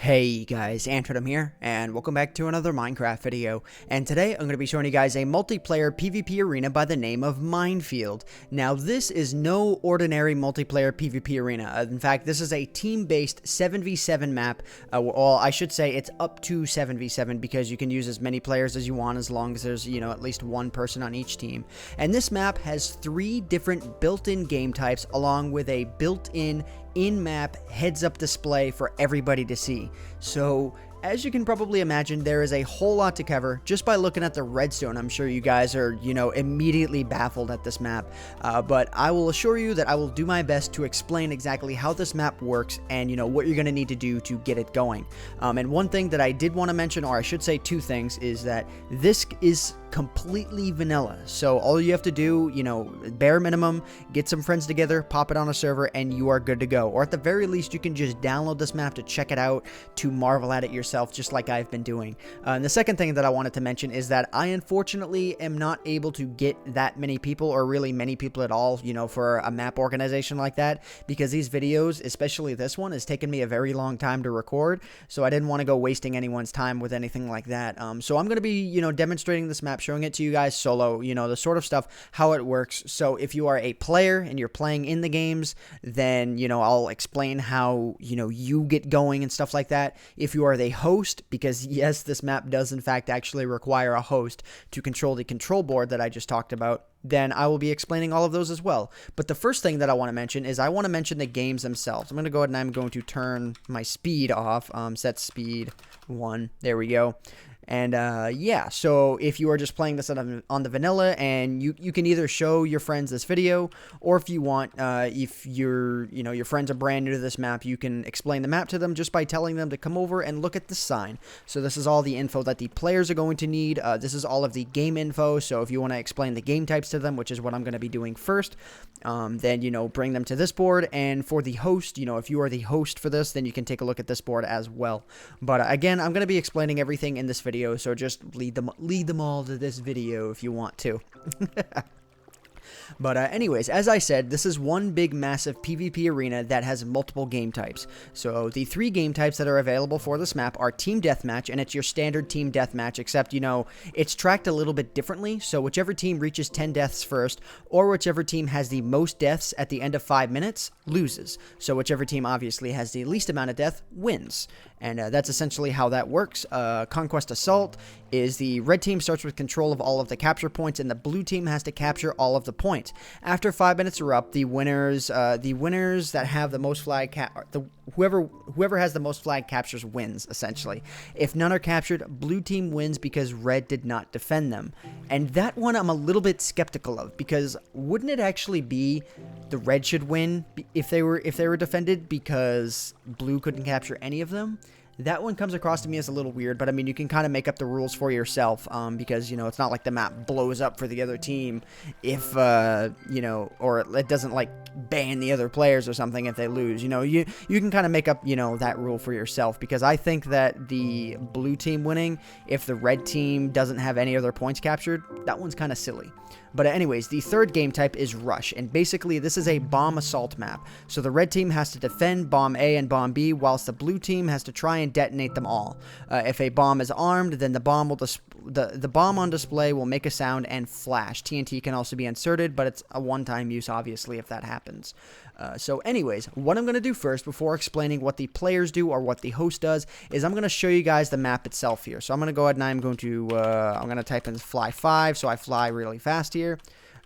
Hey guys, AntVenom here, and welcome back to another Minecraft video. And today I'm going to be showing you guys a multiplayer PvP arena by the name of MINEFIELD. Now this is no ordinary multiplayer PvP arena. In fact, this is a team-based 7v7 map. Well, I should say it's up to 7v7 because you can use as many players as you want as long as there's, at least one person on each team. And this map has 3 different built-in game types along with a built-in in-map heads-up display for everybody to see. So, as you can probably imagine, there is a whole lot to cover. Just by looking at the redstone, I'm sure you guys are, immediately baffled at this map. But I will assure you that I will do my best to explain exactly how this map works and, what you're going to need to do to get it going. And one thing that I did want to mention, or I should say 2 things, is that this is completely vanilla. So all you have to do, bare minimum, get some friends together, pop it on a server, and you are good to go. Or at the very least, you can just download this map to check it out, to marvel at it yourself, just like I've been doing. And the second thing that I wanted to mention is that I unfortunately am not able to get that many people, or really many people at all, for a map organization like that, because these videos, especially this one, has taken me a very long time to record, so I didn't want to go wasting anyone's time with anything like that. So I'm going to be, demonstrating this map, showing it to you guys solo, the sort of stuff, how it works. So if you are a player and you're playing in the games, then, I'll explain how, you get going and stuff like that. If you are the host, because yes, this map does in fact actually require a host to control the control board that I just talked about, then I will be explaining all of those as well. But the first thing that I want to mention is I want to mention the games themselves. I'm going to go ahead and I'm going to turn my speed off, set speed 1, there we go. And yeah, so if you are just playing this on the vanilla, and you can either show your friends this video, or if you want, if your friends are brand new to this map, you can explain the map to them just by telling them to come over and look at the sign. So this is all the info that the players are going to need. This is all of the game info. So if you want to explain the game types to them, which is what I'm going to be doing first, then bring them to this board. And for the host, if you are the host for this, then you can take a look at this board as well. But again, I'm going to be explaining everything in this video. So just lead them all to this video if you want to. But anyways, as I said, this is one big massive PvP arena that has multiple game types. So the 3 game types that are available for this map are Team Deathmatch, and it's your standard Team Deathmatch, except, it's tracked a little bit differently. So whichever team reaches 10 deaths first, or whichever team has the most deaths at the end of 5 minutes, loses. So whichever team obviously has the least amount of death wins. And that's essentially how that works. Conquest Assault is the red team starts with control of all of the capture points, and the blue team has to capture all of the points. After 5 minutes are up, the winners that have the most flag whoever has the most flag captures wins, essentially. If none are captured, blue team wins because red did not defend them. And that one I'm a little bit skeptical of, because wouldn't it actually be the red should win if they were defended because blue couldn't capture any of them? That one comes across to me as a little weird, but I mean, you can kind of make up the rules for yourself, because, it's not like the map blows up for the other team if, or it doesn't, like, ban the other players or something if they lose. You can kind of make up, that rule for yourself, because I think that the blue team winning, if the red team doesn't have any other points captured, that one's kind of silly. But anyways, the 3rd game type is Rush, and basically this is a bomb assault map. So the red team has to defend bomb A and bomb B, whilst the blue team has to try and detonate them all. If a bomb is armed, then the bomb on display will make a sound and flash. TNT can also be inserted, but it's a one-time use, obviously, if that happens. So anyways, what I'm going to do first, before explaining what the players do or what the host does, is I'm going to show you guys the map itself here. So I'm going to go ahead and I'm going to type in fly 5, so I fly really fast here.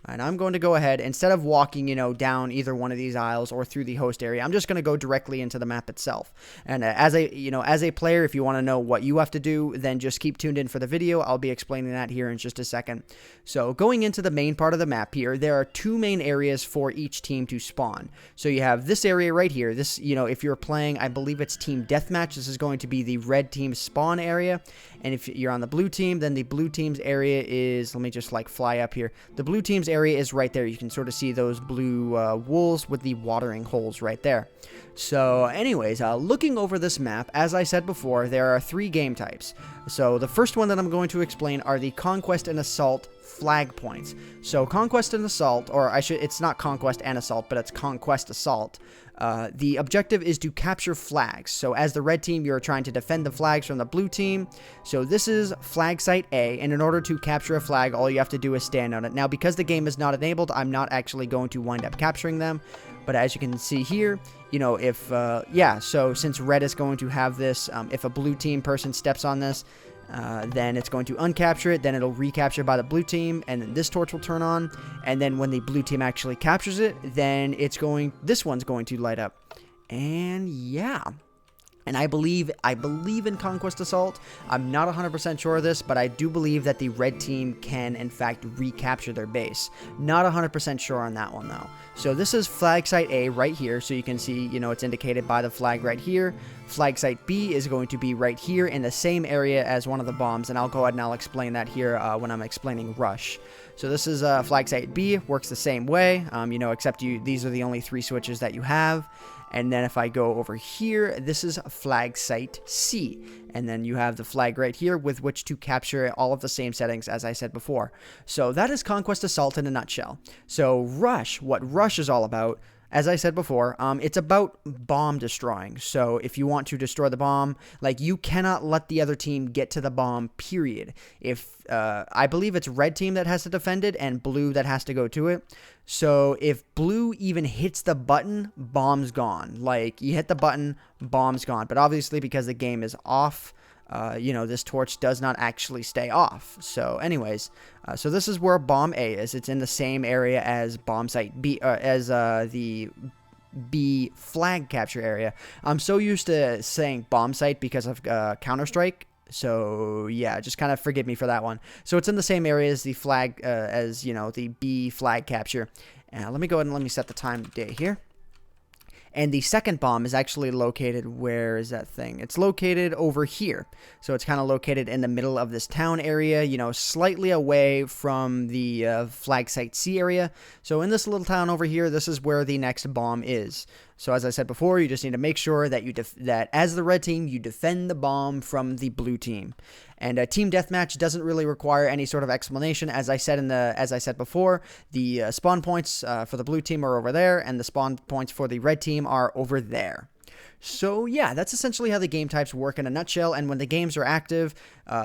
And I'm going to go ahead, instead of walking, down either one of these aisles or through the host area, I'm just going to go directly into the map itself. And as a player, if you want to know what you have to do, then just keep tuned in for the video. I'll be explaining that here in just a second. So going into the main part of the map here, there are 2 main areas for each team to spawn. So you have this area right here. This, if you're playing, I believe it's Team Deathmatch, this is going to be the red team spawn area. And if you're on the blue team, then the blue team's area is, let me just fly up here. The blue team's area is right there. You can sort of see those blue wools with the watering holes right there. So anyways, looking over this map, as I said before, there are 3 game types. So the first one that I'm going to explain are the Conquest and Assault flag points. So Conquest and Assault, it's not Conquest and Assault, but it's Conquest Assault. The objective is to capture flags. So as the red team, you're trying to defend the flags from the blue team. So this is flag site A, and in order to capture a flag, all you have to do is stand on it. Now, because the game is not enabled, I'm not actually going to wind up capturing them. But as you can see here, you know, so since red is going to have this, if a blue team person steps on this, then it's going to uncapture it, then it'll recapture by the blue team, and then this torch will turn on, and then when the blue team actually captures it, then this one's going to light up. And yeah. And I believe in Conquest Assault. I'm not 100% sure of this, but I do believe that the red team can, in fact, recapture their base. Not 100% sure on that one, though. So this is flag site A right here, so you can see, you know, it's indicated by the flag right here. Flag site B is going to be right here in the same area as one of the bombs, and I'll go ahead and I'll explain that here when I'm explaining Rush. So this is flag site B, works the same way, you know, except these are the only 3 switches that you have. And then if I go over here, this is flag site C. And then you have the flag right here with which to capture all of the same settings as I said before. So that is Conquest Assault in a nutshell. So Rush, what Rush is all about, as I said before, it's about bomb destroying. So if you want to destroy the bomb, like, you cannot let the other team get to the bomb, period. If I believe it's red team that has to defend it and blue that has to go to it. So if blue even hits the button, bomb's gone. Like, you hit the button, bomb's gone. But obviously, because the game is off, you know, this torch does not actually stay off. So anyways, so this is where bomb A is. It's in the same area as bomb site B, the B flag capture area. I'm so used to saying bomb site because of Counter-Strike. So yeah, just kind of forgive me for that one. So it's in the same area as the flag, as, you know, the B flag capture. Let me go ahead and let me set the time of day here. And the second bomb is actually located, where is that thing? It's located over here. So it's kind of located in the middle of this town area, you know, slightly away from the flag site C area. So in this little town over here, this is where the next bomb is. So as I said before, you just need to make sure that that as the red team, you defend the bomb from the blue team. And team deathmatch doesn't really require any sort of explanation. As I said before, the spawn points for the blue team are over there, and the spawn points for the red team are over there. So yeah, that's essentially how the game types work in a nutshell. And when the games are active,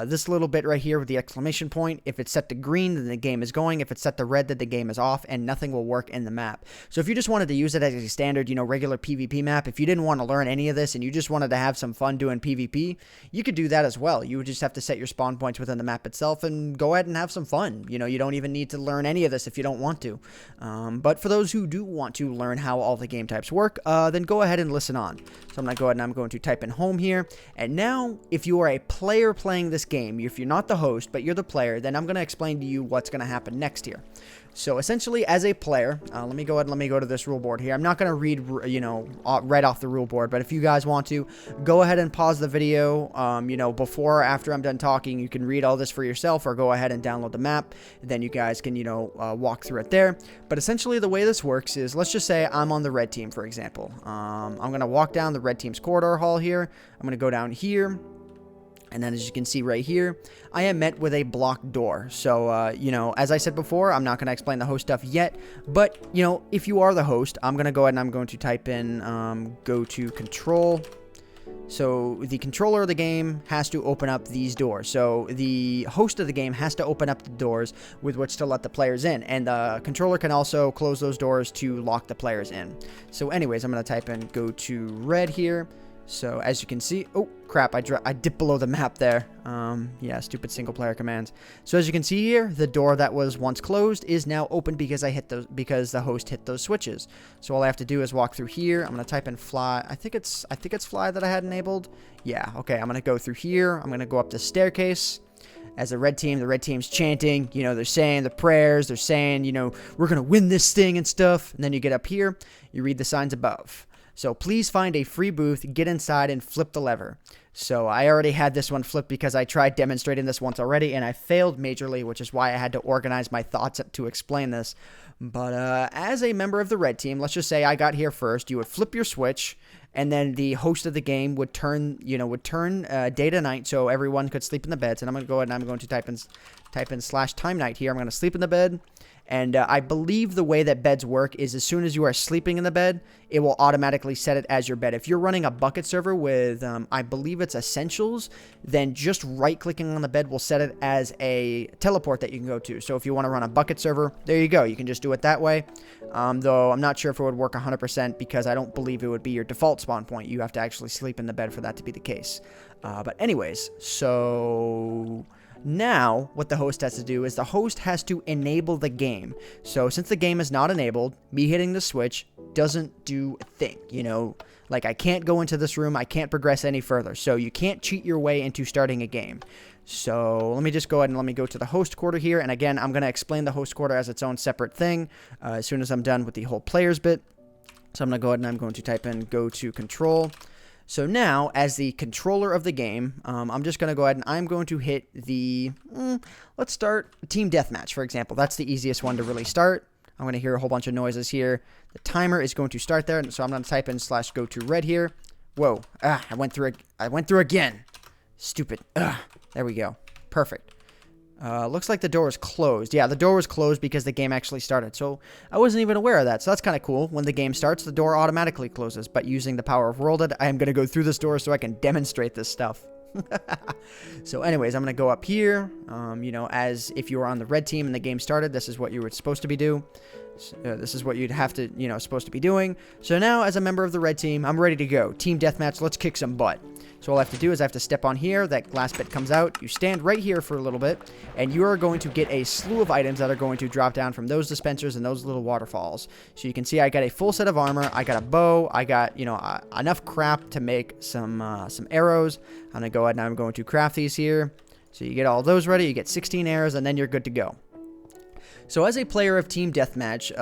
this little bit right here with the exclamation point, if it's set to green, then the game is going. If it's set to red, then the game is off, and nothing will work in the map. So if you just wanted to use it as a standard, you know, regular PvP map, if you didn't want to learn any of this and you just wanted to have some fun doing PvP, you could do that as well. You would just have to set your spawn points within the map itself and go ahead and have some fun. You know, you don't even need to learn any of this if you don't want to. But for those who do want to learn how all the game types work, then go ahead and listen on. So I'm going to go ahead and I'm going to type in home here. And now, if you are a player playing this game, if you're not the host, but you're the player, then I'm going to explain to you what's going to happen next here. So essentially, as a player, let me go to this rule board here. I'm not going to read, you know, right off the rule board, but if you guys want to, go ahead and pause the video, you know, before or after I'm done talking. You can read all this for yourself, or go ahead and download the map. Then you guys can, you know, walk through it there. But essentially, the way this works is, let's just say I'm on the red team, for example. I'm going to walk down the red team's corridor hall here. I'm going to go down here. And then as you can see right here, I am met with a blocked door. So, you know, as I said before, I'm not going to explain the host stuff yet. But, you know, if you are the host, I'm going to go ahead and I'm going to type in, go to control. So the controller of the game has to open up these doors. So the host of the game has to open up the doors with which to let the players in. And the controller can also close those doors to lock the players in. So anyways, I'm going to type in go to red here. So as you can see, oh crap, I dipped below the map there. Yeah, stupid single player commands. So as you can see here, the door that was once closed is now open because because the host hit those switches. So all I have to do is walk through here. I'm gonna type in fly. I think it's fly that I had enabled. Yeah, okay. I'm gonna go through here. I'm gonna go up the staircase. As the red team's chanting, you know, they're saying the prayers, they're saying, you know, we're gonna win this thing and stuff. And then you get up here, you read the signs above. So please find a free booth, get inside, and flip the lever. So I already had this one flipped because I tried demonstrating this once already, and I failed majorly, which is why I had to organize my thoughts to explain this. But as a member of the red team, let's just say I got here first, you would flip your switch, and then the host of the game would turn day to night, so everyone could sleep in the beds. And I'm going to go ahead and I'm going to type in /time night here. I'm going to sleep in the bed. And I believe the way that beds work is as soon as you are sleeping in the bed, it will automatically set it as your bed. If you're running a bucket server with, I believe it's Essentials, then just right-clicking on the bed will set it as a teleport that you can go to. So if you want to run a bucket server, there you go. You can just do it that way. Though I'm not sure if it would work 100% because I don't believe it would be your default spawn point. You have to actually sleep in the bed for that to be the case. But anyways, so... Now, what the host has to do is the host has to enable the game. So, since the game is not enabled, me hitting the switch doesn't do a thing, you know? Like, I can't go into this room, I can't progress any further. So, you can't cheat your way into starting a game. So, let me just go ahead and let me go to the host quarter here. And again, I'm going to explain the host quarter as its own separate thing as soon as I'm done with the whole players bit. So, I'm going to go ahead and I'm going to type in go to control. So now, as the controller of the game, I'm just going to go ahead and I'm going to hit the, let's start Team Deathmatch, for example. That's the easiest one to really start. I'm going to hear a whole bunch of noises here. The timer is going to start there, so I'm going to type in /go to red here. Whoa, I went through again. Stupid. There we go. Perfect. Looks like the door is closed. Yeah, the door was closed because the game actually started. So I wasn't even aware of that. So that's kind of cool. When the game starts, the door automatically closes. But using the power of World Ed, I am going to go through this door so I can demonstrate this stuff. So anyways, I'm going to go up here. You know, as if you were on the red team and the game started, this is what you were supposed to be doing. This is what you'd have to, supposed to be doing. So now, as a member of the red team, I'm ready to go. Team Deathmatch, let's kick some butt. So all I have to do is I have to step on here, that glass bit comes out, you stand right here for a little bit, and you are going to get a slew of items that are going to drop down from those dispensers and those little waterfalls. So you can see I got a full set of armor, I got a bow, I got, enough crap to make some arrows. I'm going to go ahead and I'm going to craft these here. So you get all those ready, you get 16 arrows, and then you're good to go. So as a player of Team Deathmatch,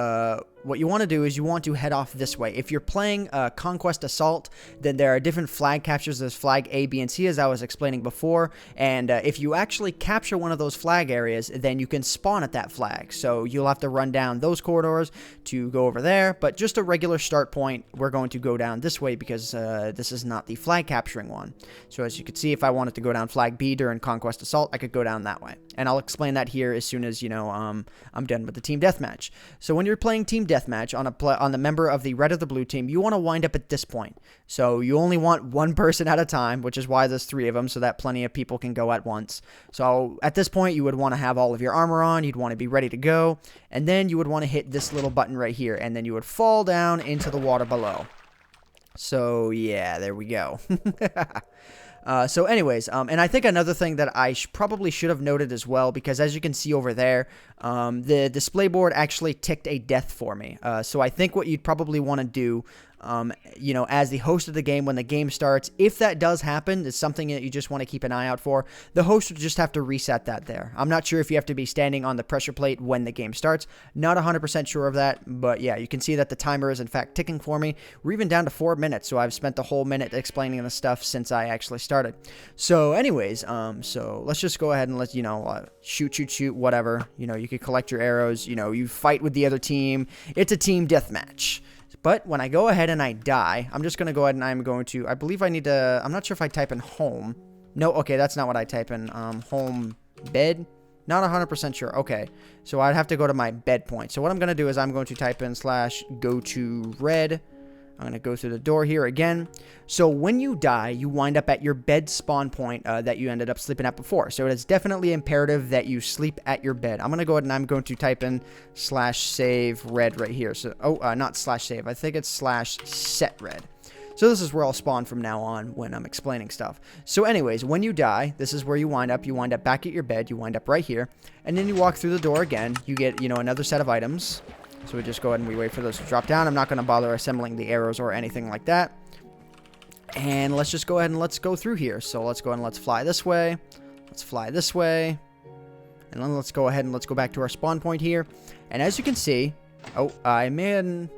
what you want to do is you want to head off this way. If you're playing Conquest Assault, then there are different flag captures. There's flag A, B, and C, as I was explaining before. And if you actually capture one of those flag areas, then you can spawn at that flag. So you'll have to run down those corridors to go over there. But just a regular start point, we're going to go down this way because this is not the flag capturing one. So as you can see, if I wanted to go down flag B during Conquest Assault, I could go down that way. And I'll explain that here as soon as, I'm done with the Team Deathmatch. So when you're playing Team Deathmatch on the member of the red or the blue team, you want to wind up at this point. So you only want one person at a time, which is why there's 3 of them, so that plenty of people can go at once. So at this point, you would want to have all of your armor on, you'd want to be ready to go, and then you would want to hit this little button right here, and then you would fall down into the water below. So yeah, there we go. So anyways, and I think another thing that I probably should have noted as well, because as you can see over there, the display board actually ticked a death for me. So I think what you'd probably want to do, as the host of the game, when the game starts, if that does happen, it's something that you just want to keep an eye out for. The host would just have to reset that there. I'm not sure if you have to be standing on the pressure plate when the game starts. Not 100% sure of that, but yeah, you can see that the timer is in fact ticking for me. We're even down to 4 minutes, so I've spent the whole minute explaining the stuff since I actually started. So anyways, so let's just go ahead and let's, shoot, whatever. You could collect your arrows, you fight with the other team. It's a team deathmatch. But when I go ahead and I die, I'm just going to go ahead and I'm going to, I believe I need to, I'm not sure if I type in home. No, okay, that's not what I type in. Home bed? Not 100% sure. Okay, so I'd have to go to my bed point. So what I'm going to do is I'm going to type in /go to red. I'm going to go through the door here again. So when you die, you wind up at your bed spawn point that you ended up sleeping at before. So it is definitely imperative that you sleep at your bed. I'm going to go ahead and I'm going to type in /save red right here. So, not /save. I think it's /set red. So this is where I'll spawn from now on when I'm explaining stuff. So anyways, when you die, this is where you wind up. You wind up back at your bed. You wind up right here. And then you walk through the door again. You get, another set of items. So we just go ahead and we wait for those to drop down. I'm not going to bother assembling the arrows or anything like that. And let's just go ahead and let's go through here. So let's go ahead and let's fly this way. Let's fly this way. And then let's go ahead and let's go back to our spawn point here. And as you can see, Oh, I man.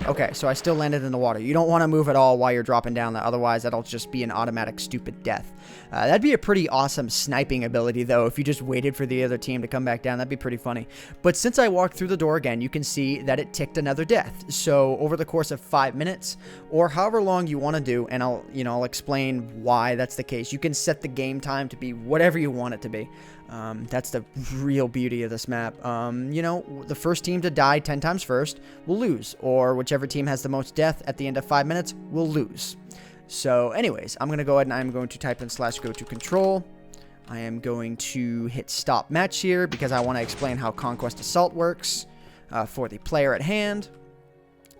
Okay, so I still landed in the water. You don't want to move at all while you're dropping down. Otherwise, that'll just be an automatic stupid death. That'd be a pretty awesome sniping ability, though, if you just waited for the other team to come back down. That'd be pretty funny. But since I walked through the door again, you can see that it ticked another death. So over the course of 5 minutes, or however long you want to do, and I'll explain why that's the case. You can set the game time to be whatever you want it to be. That's the real beauty of this map. The first team to die 10 times first will lose, or whichever team has the most death at the end of 5 minutes will lose. So anyways, I'm going to go ahead and I'm going to type in /go to control. I am going to hit stop match here because I want to explain how Conquest Assault works for the player at hand.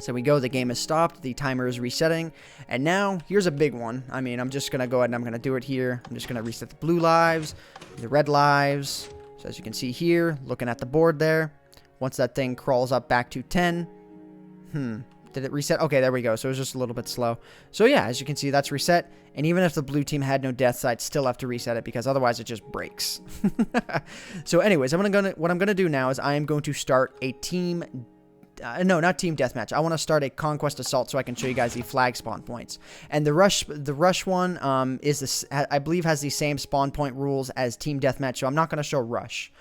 So we go, the game is stopped, the timer is resetting, and now, here's a big one. I mean, I'm just going to go ahead and I'm going to do it here. I'm just going to reset the blue lives, the red lives. So as you can see here, looking at the board there, once that thing crawls up back to 10, did it reset? Okay, there we go. So it was just a little bit slow. So yeah, as you can see, that's reset, and even if the blue team had no deaths, I'd still have to reset it because otherwise it just breaks. So anyways, what I'm going to do now is I am going to start a team no, not team deathmatch. I want to start a conquest assault so I can show you guys the flag spawn points. And the rush one is this, I believe, has the same spawn point rules as team deathmatch, so I'm not going to show rush.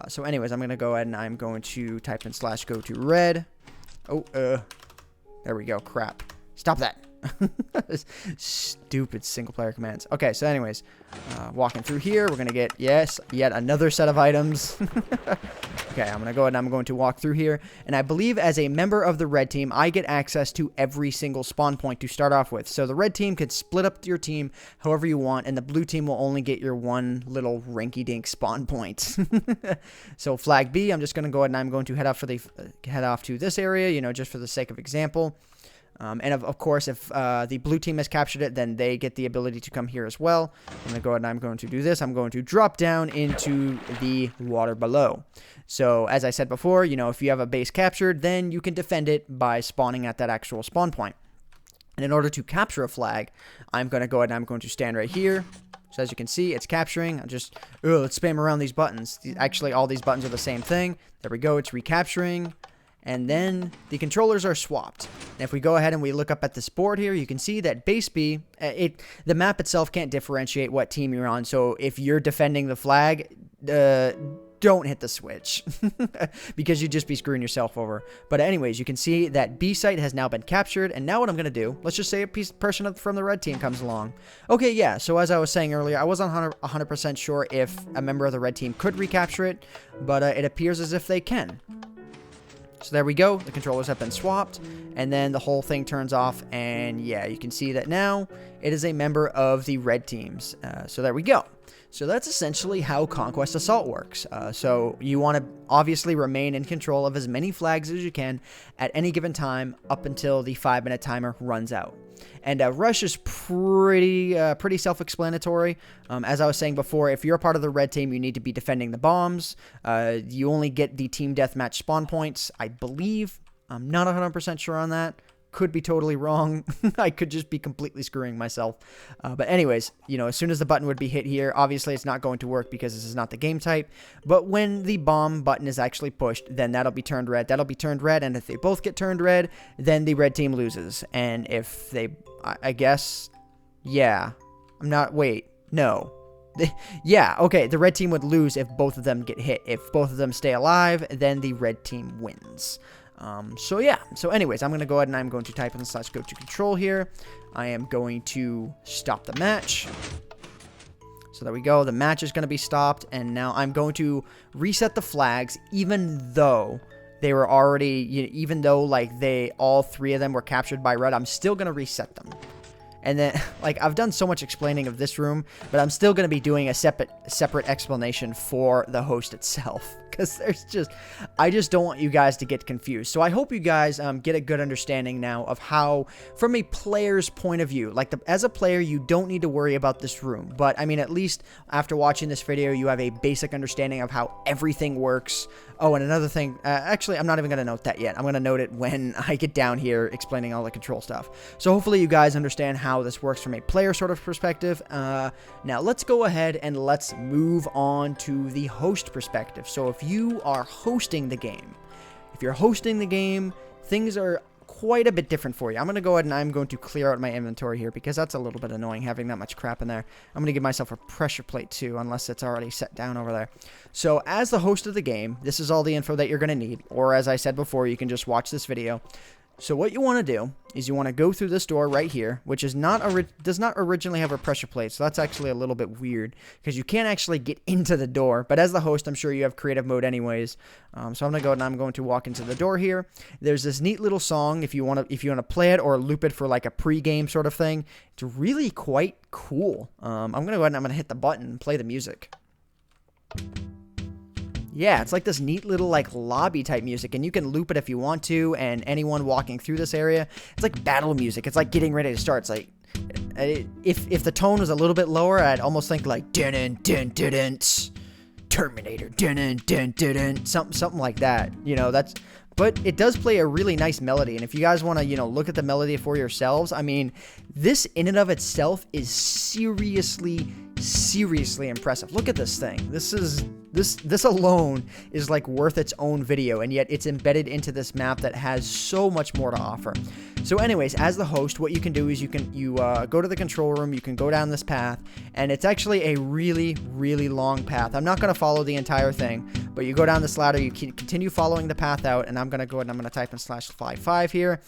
So anyways, I'm going to go ahead and I'm going to type in /go to red. Oh, there we go. Crap. Stop that. Stupid single player commands. Okay, so anyways, walking through here, we're going to get, yes, yet another set of items. Okay, I'm going to go ahead and I'm going to walk through here. And I believe as a member of the red team, I get access to every single spawn point to start off with. So the red team could split up your team however you want, and the blue team will only get your one little rinky-dink spawn point. So flag B, I'm just going to go ahead and I'm going to head off to this area, just for the sake of example. And of course, if the blue team has captured it, then they get the ability to come here as well. I'm going to go ahead and I'm going to do this. I'm going to drop down into the water below. So as I said before, if you have a base captured, then you can defend it by spawning at that actual spawn point. And in order to capture a flag, I'm going to go ahead and I'm going to stand right here. So as you can see, it's capturing. Let's spam around these buttons. Actually, all these buttons are the same thing. There we go. It's recapturing. And then the controllers are swapped. And if we go ahead and we look up at this board here, you can see that base B, the map itself can't differentiate what team you're on. So if you're defending the flag, don't hit the switch because you'd just be screwing yourself over. But anyways, you can see that B site has now been captured. And now what I'm going to do, let's just say a person from the red team comes along. Okay, yeah, so as I was saying earlier, I wasn't 100% sure if a member of the red team could recapture it, but it appears as if they can. So there we go. The controllers have been swapped, and then the whole thing turns off, and yeah, you can see that now it is a member of the red teams. So there we go. So that's essentially how Conquest Assault works. So you want to obviously remain in control of as many flags as you can at any given time up until the 5-minute timer runs out. And rush is pretty self-explanatory. As I was saying before, if you're a part of the red team, you need to be defending the bombs. You only get the team deathmatch spawn points, I believe. I'm not 100% sure on that. Could be totally wrong. I could just be completely screwing myself. But anyways, as soon as the button would be hit here, obviously it's not going to work because this is not the game type. But when the bomb button is actually pushed, then that'll be turned red. That'll be turned red. And if they both get turned red, then the red team loses. And if they, I guess, yeah. No. Yeah, okay, the red team would lose if both of them get hit. If both of them stay alive, then the red team wins. So yeah, so anyways, I'm going to go ahead and I'm going to type in /go to control here. I am going to stop the match. So there we go. The match is going to be stopped. And now I'm going to reset the flags, even though they were already, even though like all three of them were captured by red, I'm still going to reset them. And then, I've done so much explaining of this room, but I'm still going to be doing a separate explanation for the host itself. Because I just don't want you guys to get confused. So I hope you guys get a good understanding now of how, from a player's point of view, as a player, you don't need to worry about this room. But, I mean, at least after watching this video, you have a basic understanding of how everything works. Oh, and another thing, actually, I'm not even going to note that yet. I'm going to note it when I get down here explaining all the control stuff. So hopefully you guys understand how this works from a player sort of perspective. Now, let's go ahead and let's move on to the host perspective. So if you are hosting the game, if If you're hosting the game, things are quite a bit different for you. I'm going to go ahead and I'm going to clear out my inventory here because that's a little bit annoying having that much crap in there. I'm going to give myself a pressure plate too, unless it's already set down over there. So as the host of the game, this is all the info that you're going to need, or as I said before, you can just watch this video. So what you want to do is you want to go through this door right here, which is does not originally have a pressure plate. So that's actually a little bit weird because you can't actually get into the door. But as the host, I'm sure you have creative mode anyways. So I'm going to go and I'm going to walk into the door here. There's this neat little song if you want to play it or loop it for like a pre-game sort of thing. It's really quite cool. I'm going to go ahead and I'm going to hit the button and play the music. Yeah, it's like this neat little like lobby type music, and you can loop it if you want to, and anyone walking through this area, it's like battle music. It's like getting ready to start. It's like, if the tone was a little bit lower, I'd almost think like dun dun dun dun Terminator dun dun dun dun something like that. You know, but it does play a really nice melody, and if you guys want to, you know, look at the melody for yourselves, I mean, this in and of itself is seriously impressive. Look at this thing. This alone is like worth its own video, and yet it's embedded into this map that has so much more to offer. So anyways, as the host, what you can do is you go to the control room, you can go down this path, and it's actually a really long path. I'm not going to follow the entire thing, but you go down this ladder, you continue following the path out, and I'm going to go ahead and I'm going to type in /55 here.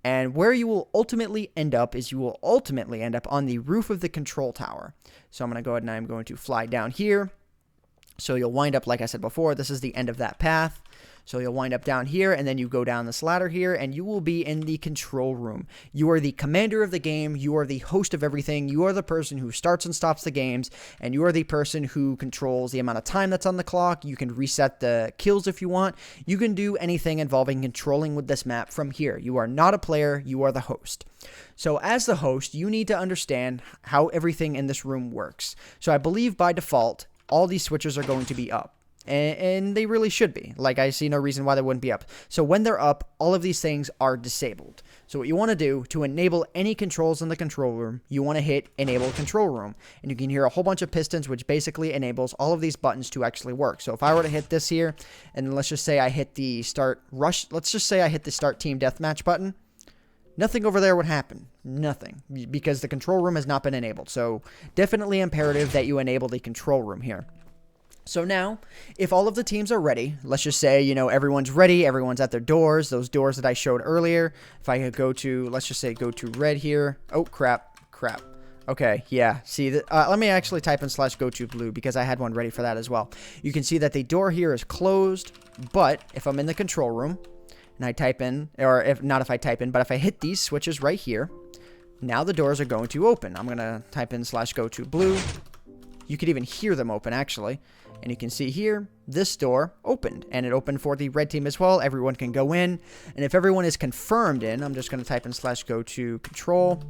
And where you will ultimately end up is you will ultimately end up on the roof of the control tower. So I'm going to go ahead and I'm going to fly down here. So you'll wind up, like I said before, this is the end of that path. So you'll wind up down here, and then you go down this ladder here, and you will be in the control room. You are the commander of the game. You are the host of everything. You are the person who starts and stops the games, and you are the person who controls the amount of time that's on the clock. You can reset the kills if you want. You can do anything involving controlling with this map from here. You are not a player. You are the host. So as the host, you need to understand how everything in this room works. So I believe by default, all these switches are going to be up. And they really should be. Like, I see no reason why they wouldn't be up. So when they're up, all of these things are disabled. So what you want to do to enable any controls in the control room, you want to hit Enable Control Room. And you can hear a whole bunch of pistons, which basically enables all of these buttons to actually work. So if I were to hit this here, and let's just say I hit the Start Rush, let's just say I hit the Start Team Deathmatch button, nothing over there would happen. Nothing. Because the control room has not been enabled. So definitely imperative that you enable the control room here. So now, if all of the teams are ready, let's just say, you know, everyone's ready, everyone's at their doors, those doors that I showed earlier. If I could go to, let's just say, go to red here. Oh, crap. Okay, yeah, see, let me actually type in /go to blue because I had one ready for that as well. You can see that the door here is closed, but if I'm in the control room, and I type in, or if not if I type in, but if I hit these switches right here, now the doors are going to open. I'm going to type in /go to blue. You could even hear them open, actually. And you can see here, this door opened. And it opened for the red team as well. Everyone can go in. And if everyone is confirmed in, I'm just going to type in /go to control.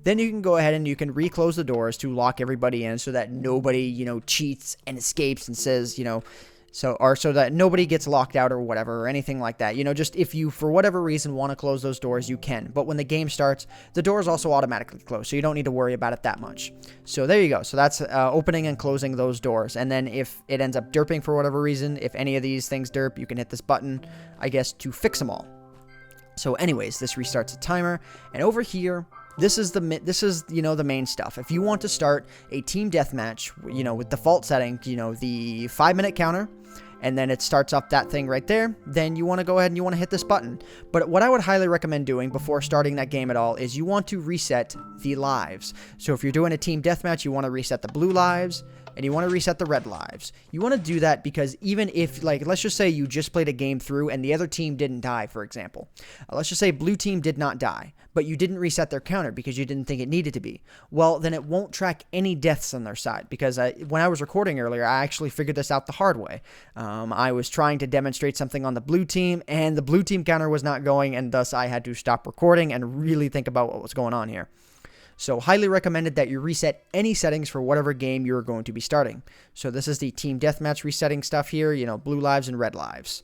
Then you can go ahead and you can reclose the doors to lock everybody in so that nobody, you know, cheats and escapes and says, you know, so that nobody gets locked out or whatever or anything like that. You know, just if you, for whatever reason, want to close those doors, you can. But when the game starts, the doors also automatically close, so you don't need to worry about it that much. So there you go. So that's opening and closing those doors. And then if it ends up derping for whatever reason, if any of these things derp, you can hit this button, I guess, to fix them all. So anyways, this restarts the timer. And over here, this is you know, the main stuff. If you want to start a team deathmatch, you know, with default setting, you know, the 5-minute counter, and then it starts up that thing right there, then you want to go ahead and you want to hit this button. But what I would highly recommend doing before starting that game at all is you want to reset the lives. So if you're doing a team deathmatch, you want to reset the blue lives, and you want to reset the red lives. You want to do that because even if, like, let's just say you just played a game through and the other team didn't die, for example. Let's just say blue team did not die, but you didn't reset their counter because you didn't think it needed to be. Well, then it won't track any deaths on their side because when I was recording earlier, I actually figured this out the hard way. I was trying to demonstrate something on the blue team, and the blue team counter was not going, and thus I had to stop recording and really think about what was going on here. So highly recommended that you reset any settings for whatever game you're going to be starting. So this is the team deathmatch resetting stuff here, you know, blue lives and red lives.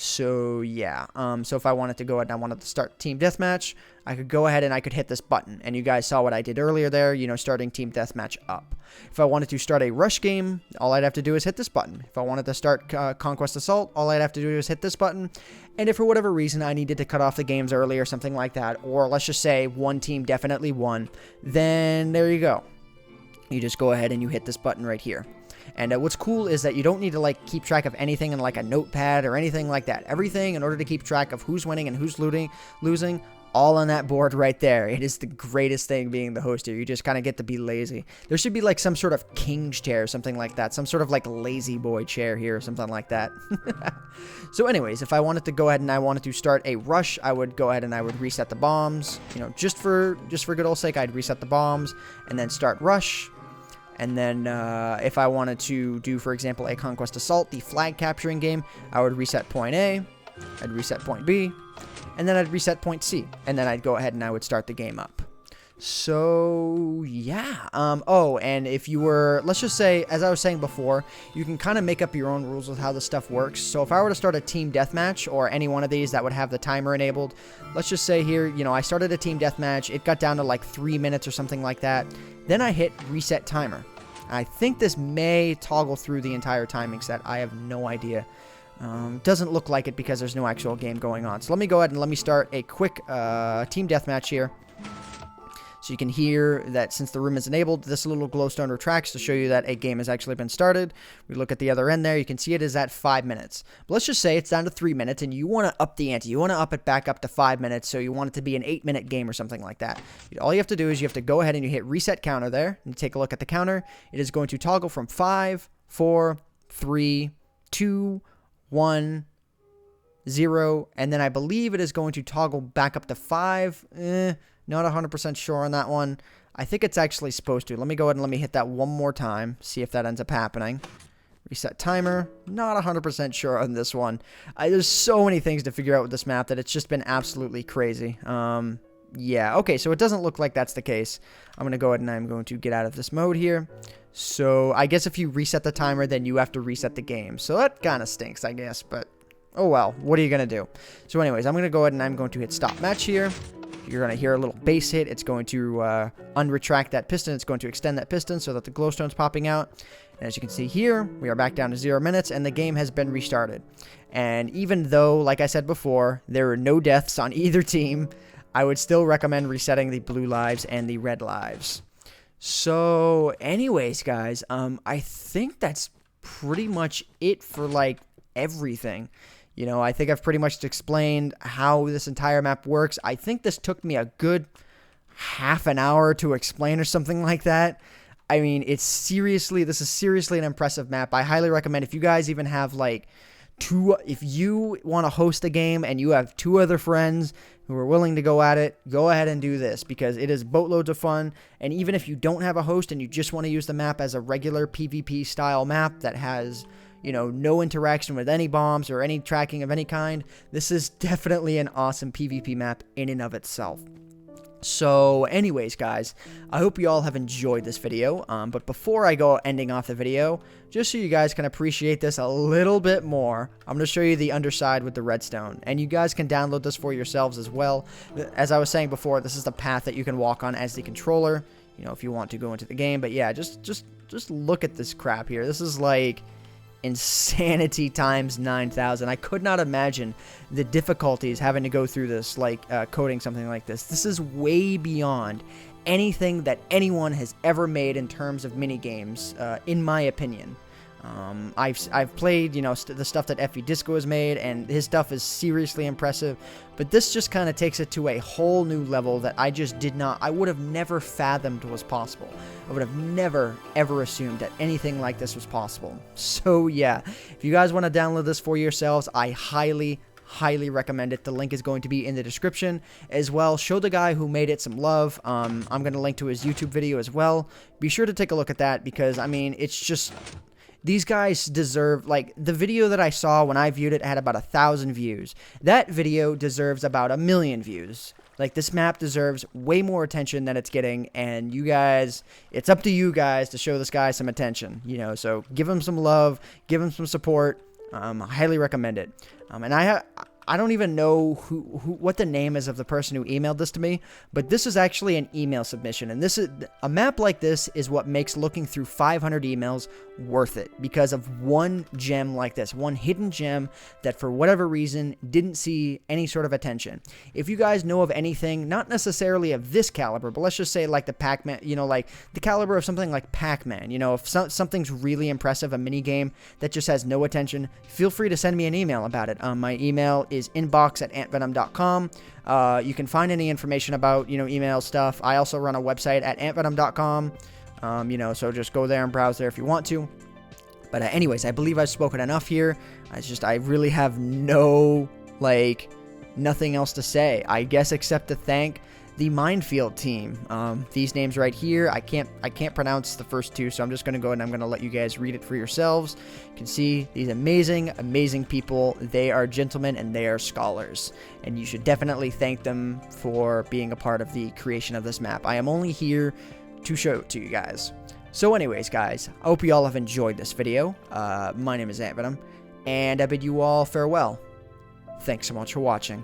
So yeah, so if I wanted to go ahead and I wanted to start Team Deathmatch, I could go ahead and I could hit this button. And you guys saw what I did earlier there, you know, starting Team Deathmatch up. If I wanted to start a rush game, all I'd have to do is hit this button. If I wanted to start Conquest Assault, all I'd have to do is hit this button. And if for whatever reason I needed to cut off the games early or something like that, or let's just say one team definitely won, then there you go. You just go ahead and you hit this button right here. And what's cool is that you don't need to like keep track of anything in like a notepad or anything like that. Everything in order to keep track of who's winning and who's losing, all on that board right there. It is the greatest thing being the host here. You just kind of get to be lazy. There should be like some sort of king's chair or something like that. Some sort of like lazy boy chair here or something like that. So anyways, if I wanted to go ahead and I wanted to start a rush, I would go ahead and I would reset the bombs. You know, just for good old sake, I'd reset the bombs and then start rush. And then if I wanted to do, for example, a Conquest Assault, the flag capturing game, I would reset point A, I'd reset point B, and then I'd reset point C. And then I'd go ahead and I would start the game up. So, yeah. Oh, and if you were, let's just say, as I was saying before, you can kind of make up your own rules with how this stuff works. So if I were to start a team deathmatch or any one of these that would have the timer enabled, let's just say here, you know, I started a team deathmatch. It got down to like 3 minutes or something like that. Then I hit reset timer. I think this may toggle through the entire timing set. I have no idea. Doesn't look like it because there's no actual game going on. So let me go ahead and let me start a quick team deathmatch here. So you can hear that since the room is enabled, this little glowstone retracts to show you that a game has actually been started. We look at the other end there. You can see it is at 5 minutes. But let's just say it's down to 3 minutes, and you want to up the ante. You want to up it back up to 5 minutes, so you want it to be an 8-minute game or something like that. All you have to do is you have to go ahead and you hit reset counter there, and take a look at the counter. It is going to toggle from 5, 4, 3, 2, 1, 0, and then I believe it is going to toggle back up to 5. Not 100% sure on that one. I think it's actually supposed to. Let me go ahead and let me hit that one more time. See if that ends up happening. Reset timer. Not 100% sure on this one. There's so many things to figure out with this map that it's just been absolutely crazy. Yeah, okay, so it doesn't look like that's the case. I'm going to go ahead and I'm going to get out of this mode here. So I guess if you reset the timer, then you have to reset the game. So that kind of stinks, I guess, but oh well. What are you going to do? So anyways, I'm going to go ahead and I'm going to hit stop match here. You're going to hear a little bass hit. It's going to unretract that piston. It's going to extend that piston so that the glowstone's popping out. And as you can see here, we are back down to 0 minutes, and the game has been restarted. And even though, like I said before, there are no deaths on either team, I would still recommend resetting the blue lives and the red lives. So, anyways, guys, I think that's pretty much it for, like, everything. You know, I think I've pretty much explained how this entire map works. I think this took me a good half an hour to explain or something like that. I mean, this is seriously an impressive map. I highly recommend if you guys even have like if you want to host a game and you have 2 other friends who are willing to go at it, go ahead and do this because it is boatloads of fun. And even if you don't have a host and you just want to use the map as a regular PvP style map that has, you know, no interaction with any bombs or any tracking of any kind, this is definitely an awesome PvP map in and of itself. So anyways, guys, I hope you all have enjoyed this video, but before I go ending off the video, just so you guys can appreciate this a little bit more, I'm going to show you the underside with the redstone, and you guys can download this for yourselves as well. As I was saying before, this is the path that you can walk on as the controller, you know, if you want to go into the game. But yeah, just look at this crap here. This is like insanity times 9,000. I could not imagine the difficulties having to go through this, like coding something like this. This is way beyond anything that anyone has ever made in terms of mini games, in my opinion. I've played, you know, the stuff that Effie Disco has made, and his stuff is seriously impressive, but this just kind of takes it to a whole new level that I would have never fathomed was possible. I would have never, ever assumed that anything like this was possible. So yeah, if you guys want to download this for yourselves, I highly recommend it. The link is going to be in the description as well. Show the guy who made it some love. I'm going to link to his YouTube video as well. Be sure to take a look at that because, I mean, it's just... These guys deserve, like, the video that I saw when I viewed it had about 1,000 views. That video deserves about 1 million views. Like, this map deserves way more attention than it's getting, and you guys, it's up to you guys to show this guy some attention, you know, so give him some love, give him some support. I highly recommend it. And I don't even know what the name is of the person who emailed this to me, but this is actually an email submission, and this is a map like this is what makes looking through 500 emails worth it, because of one gem like this, one hidden gem that for whatever reason didn't see any sort of attention. If you guys know of anything, not necessarily of this caliber, but let's just say like the Pac-Man, you know, like the caliber of something like Pac-Man, you know, if something's really impressive, a mini game that just has no attention, feel free to send me an email about it. My email is inbox@antvenom.com. You can find any information about, email stuff. I also run a website at antvenom.com. So just go there and browse there if you want to. But anyways, I believe I've spoken enough here. I really have nothing else to say, I guess, except to thank the MINEFIELD team. These names right here, I can't pronounce the first two, so I'm just going to go and I'm going to let you guys read it for yourselves. You can see these amazing people. They are gentlemen and they are scholars, and you should definitely thank them for being a part of the creation of this map. I am only here to show it to you guys. So anyways, guys, I hope you all have enjoyed this video. My name is AntVenom, and I bid you all farewell. Thanks so much for watching.